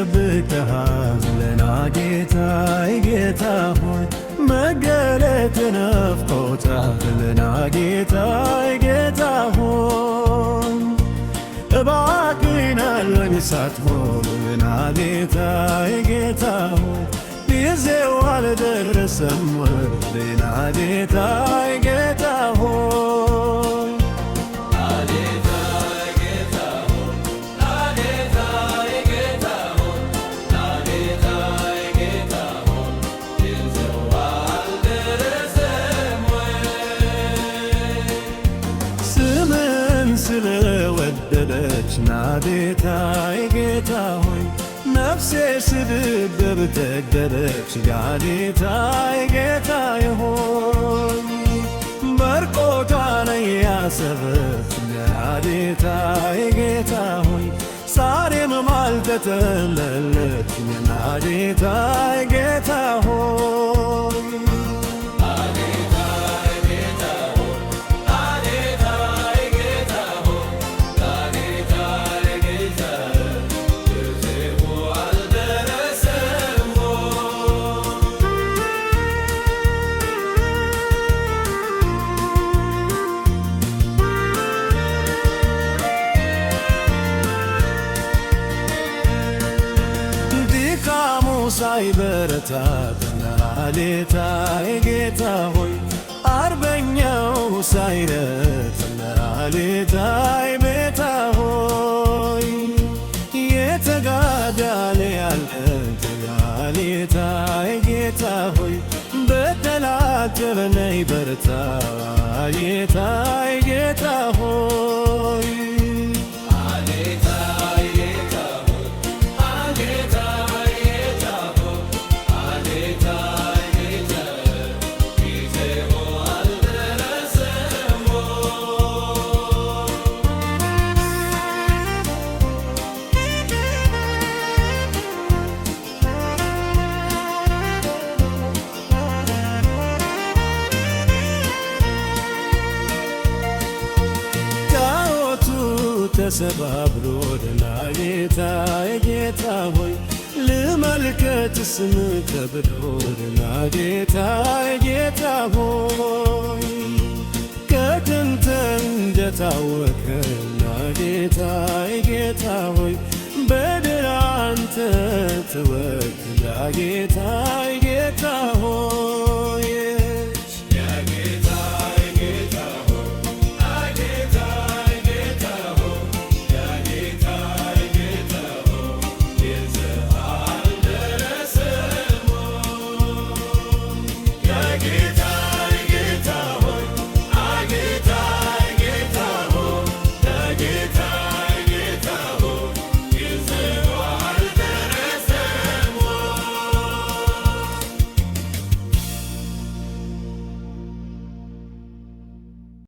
ይጠብቅሃልና ጌታዬ ጌታ ሆይ መገለጥ ናፍቆታልና ጌታዬ ጌታ ሆይ እባክህን አለኝ ሳትሞልና ጌታዬ ጌታ ሆይ ጊዜው አልደረሰም ወልና ጌታዬ ጌታ ሆይ ስለወደደች ናጌታዬ ጌታ ሆይ ነፍሴ ስድብህ ተገደለች ጌታዬ ጌታዬ ሆይ በርቆቷን ያሰበች ጌታዬ ጌታ ሆይ ዛሬም አልተተለለች ጌታዬ ጌታ ሆይ ሳይበረታና ጌታዬ ጌታ ሆይ አርበኛው ሳይረትና ጌታዬ ጌታ ሆይ የተጋዳለ ያለ ጌታዬ ጌታ ሆይ በጠላት ጀበነይ በርታ ጌታዬ ጌታ ሆይ ተሰባብሮ ደና ጌታዬ ጌታ ሆይ ልመልከት ስም ከብዶ ደና ጌታዬ ጌታ ሆይ ከጥንት እንደታወቀና ጌታዬ ጌታ ሆይ በድል አንተ ትወክላ ጌታ